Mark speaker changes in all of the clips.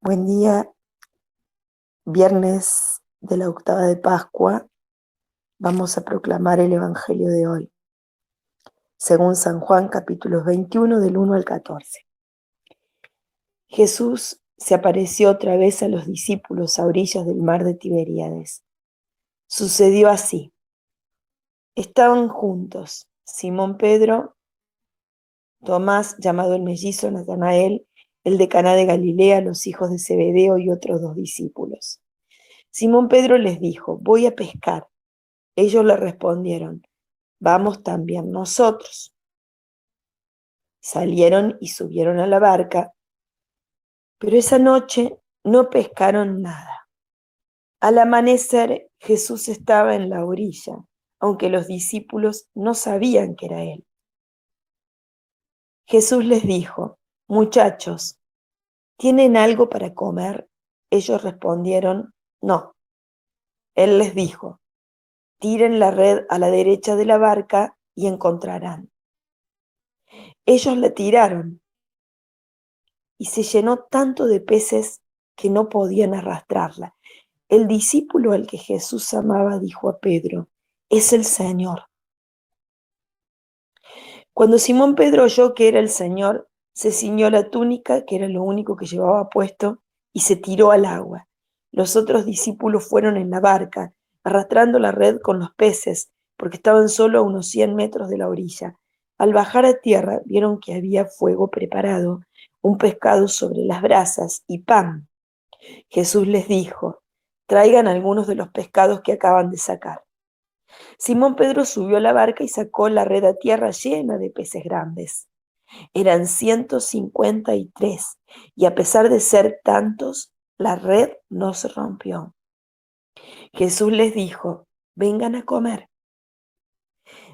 Speaker 1: Buen día, viernes de la octava de Pascua. Vamos a proclamar el Evangelio de hoy, según San Juan, capítulos 21, del 1 al 14. Jesús se apareció otra vez a los discípulos a orillas del mar de Tiberíades. Sucedió así. Estaban juntos Simón Pedro, Tomás, llamado el mellizo, Natanael, el de Caná de Galilea, los hijos de Zebedeo y otros 2 discípulos. Simón Pedro les dijo: voy a pescar. Ellos le respondieron: vamos también nosotros. Salieron y subieron a la barca, pero esa noche no pescaron nada. Al amanecer, Jesús estaba en la orilla, aunque los discípulos no sabían que era él. Jesús les dijo: muchachos, ¿tienen algo para comer? Ellos respondieron: no. Él les dijo: tiren la red a la derecha de la barca y encontrarán. Ellos la tiraron y se llenó tanto de peces que no podían arrastrarla. El discípulo al que Jesús amaba dijo a Pedro: es el Señor. Cuando Simón Pedro oyó que era el Señor, se ciñó la túnica, que era lo único que llevaba puesto, y se tiró al agua. Los otros discípulos fueron en la barca, arrastrando la red con los peces, porque estaban solo a unos 100 metros de la orilla. Al bajar a tierra, vieron que había fuego preparado, un pescado sobre las brasas y pan. Jesús les dijo: traigan algunos de los pescados que acaban de sacar. Simón Pedro subió a la barca y sacó la red a tierra llena de peces grandes. Eran 153, y a pesar de ser tantos, la red no se rompió. Jesús les dijo: vengan a comer.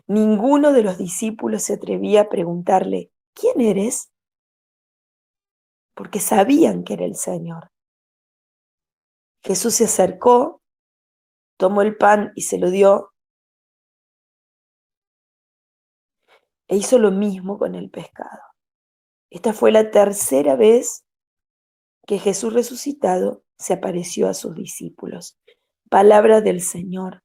Speaker 1: Ninguno de los discípulos se atrevía a preguntarle: ¿quién eres? Porque sabían que era el Señor. Jesús se acercó, tomó el pan y se lo dio, e hizo lo mismo con el pescado. Esta fue la tercera vez que Jesús resucitado se apareció a sus discípulos. Palabra del Señor.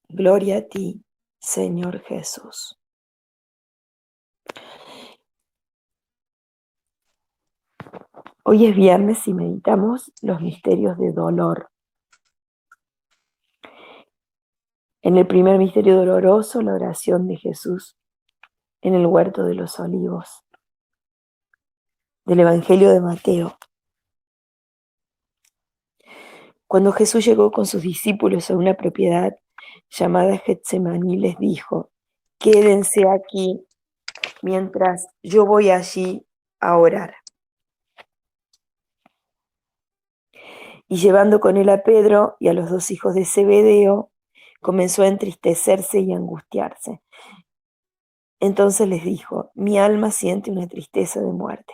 Speaker 1: Gloria a ti, Señor Jesús. Hoy es viernes y meditamos los misterios de dolor. En el primer misterio doloroso, la oración de Jesús en el huerto de los olivos, del Evangelio de Mateo. Cuando Jesús llegó con sus discípulos a una propiedad llamada Getsemaní, les dijo: quédense aquí mientras yo voy allí a orar. Y llevando con él a Pedro y a los 2 hijos de Zebedeo, comenzó a entristecerse y a angustiarse. Entonces les dijo: mi alma siente una tristeza de muerte.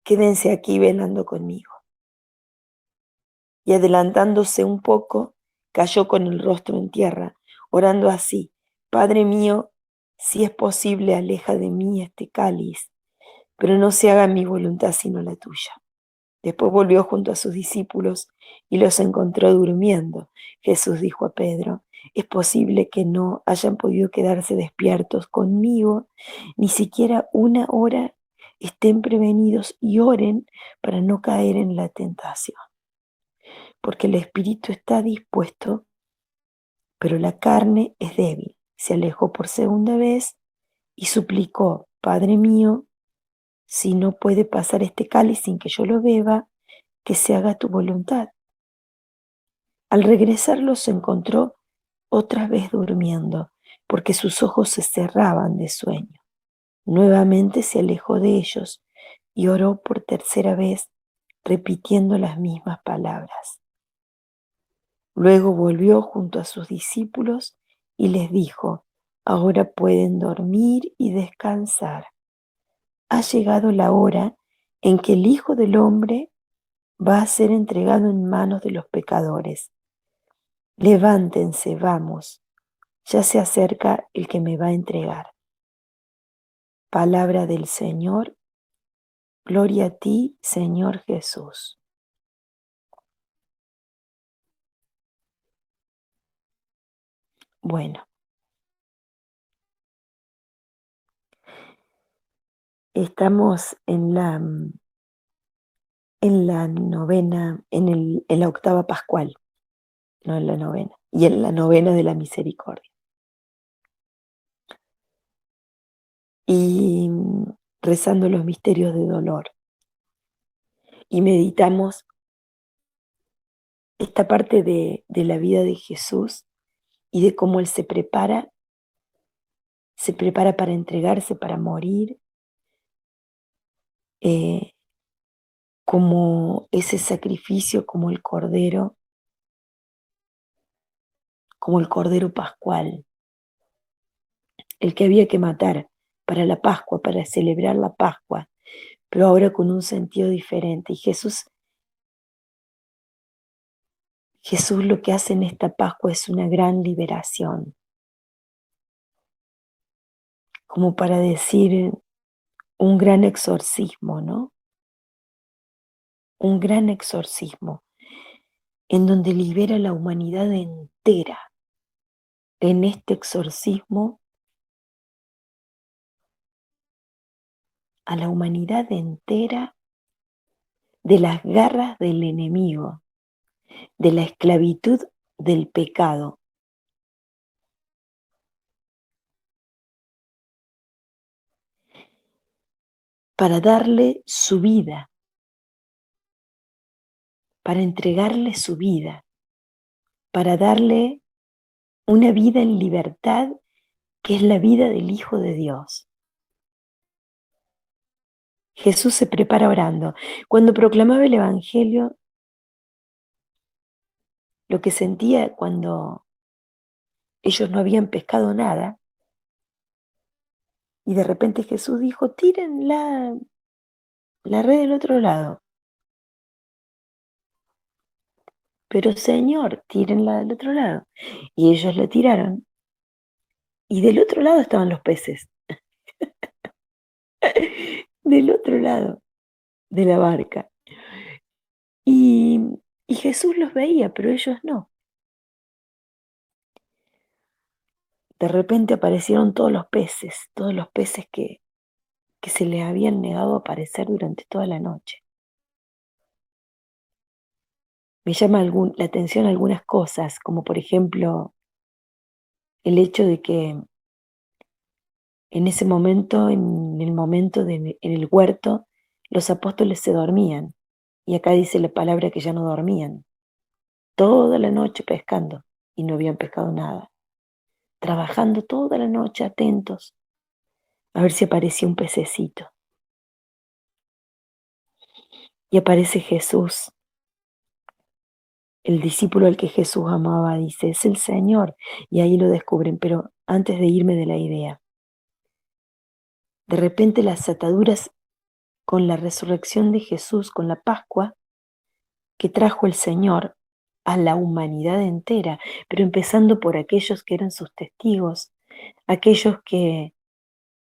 Speaker 1: Quédense aquí velando conmigo. Y adelantándose un poco, cayó con el rostro en tierra, orando así: Padre mío, si es posible, aleja de mí este cáliz, pero no se haga mi voluntad sino la tuya. Después volvió junto a sus discípulos y los encontró durmiendo. Jesús dijo a Pedro: es posible que no hayan podido quedarse despiertos conmigo ni siquiera una hora. Estén prevenidos y oren para no caer en la tentación. Porque el espíritu está dispuesto, pero la carne es débil. Se alejó por segunda vez y suplicó: Padre mío, si no puede pasar este cáliz sin que yo lo beba, que se haga tu voluntad. Al regresar los encontró otra vez durmiendo, porque sus ojos se cerraban de sueño. Nuevamente se alejó de ellos y oró por tercera vez, repitiendo las mismas palabras. Luego volvió junto a sus discípulos y les dijo: ahora pueden dormir y descansar. Ha llegado la hora en que el Hijo del Hombre va a ser entregado en manos de los pecadores. Levántense, vamos, ya se acerca el que me va a entregar. Palabra del Señor. Gloria a ti, Señor Jesús. Bueno, estamos en la novena, en la octava pascual, no en la novena, y en la novena de la misericordia. Y rezando los misterios de dolor. Y meditamos esta parte de la vida de Jesús y de cómo Él se prepara para entregarse, para morir, eh, como ese sacrificio, como el cordero pascual, el que había que matar para la Pascua, para celebrar la Pascua, pero ahora con un sentido diferente. Y Jesús lo que hace en esta Pascua es una gran liberación, como para decir un gran exorcismo, ¿no? Un gran exorcismo en donde libera a la humanidad entera. En este exorcismo, a la humanidad entera de las garras del enemigo, de la esclavitud del pecado, para darle su vida, para entregarle su vida, para darle una vida en libertad que es la vida del Hijo de Dios. Jesús se prepara orando. Cuando proclamaba el Evangelio, lo que sentía cuando ellos no habían pescado nada, y de repente Jesús dijo, tiren la red del otro lado. Pero Señor, tírenla del otro lado. Y ellos la tiraron. Y del otro lado estaban los peces. Del otro lado de la barca. Y, y Jesús los veía, pero ellos no. De repente aparecieron todos los peces que se les habían negado a aparecer durante toda la noche. Me llama la atención algunas cosas, como por ejemplo el hecho de que en ese momento, en el huerto, los apóstoles se dormían. Y acá dice la palabra que ya no dormían. Toda la noche pescando y no habían pescado nada. Trabajando toda la noche atentos a ver si aparecía un pececito. Y aparece Jesús, el discípulo al que Jesús amaba, dice, es el Señor. Y ahí lo descubren, pero antes de irme de la idea, de repente las ataduras con la resurrección de Jesús, con la Pascua, que trajo el Señor a la humanidad entera, pero empezando por aquellos que eran sus testigos, aquellos que,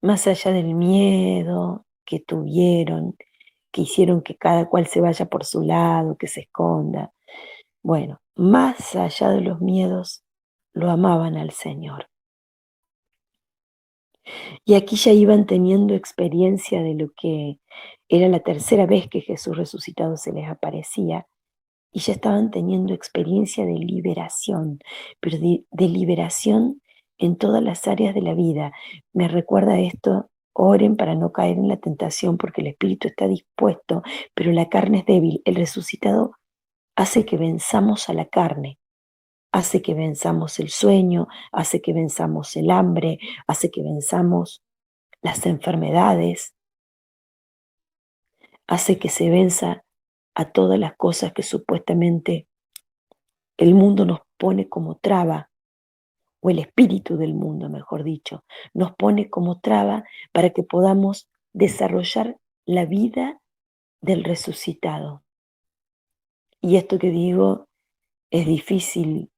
Speaker 1: más allá del miedo que tuvieron, que hicieron que cada cual se vaya por su lado, que se esconda, bueno, más allá de los miedos, lo amaban al Señor. Y aquí ya iban teniendo experiencia de lo que era la tercera vez que Jesús resucitado se les aparecía, y ya estaban teniendo experiencia de liberación, pero de liberación en todas las áreas de la vida. Me recuerda esto, oren para no caer en la tentación, porque el espíritu está dispuesto, pero la carne es débil. El resucitado hace que venzamos a la carne, hace que venzamos el sueño, hace que venzamos el hambre, hace que venzamos las enfermedades, hace que se venza a todas las cosas que supuestamente el mundo nos pone como traba, o el espíritu del mundo, mejor dicho, nos pone como traba para que podamos desarrollar la vida del resucitado. Y esto que digo es difícil,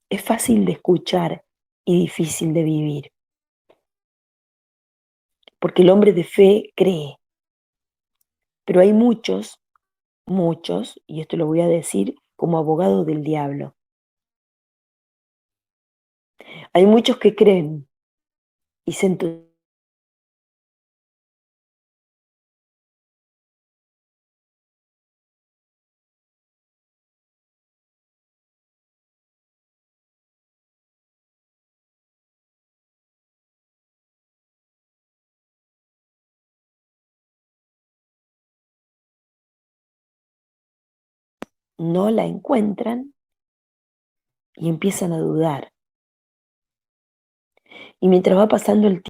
Speaker 1: es fácil de escuchar y difícil de vivir, porque el hombre de fe cree, pero hay muchos, y esto lo voy a decir como abogado del diablo, Hay muchos que creen y se no la encuentran y empiezan a dudar. Y mientras va pasando el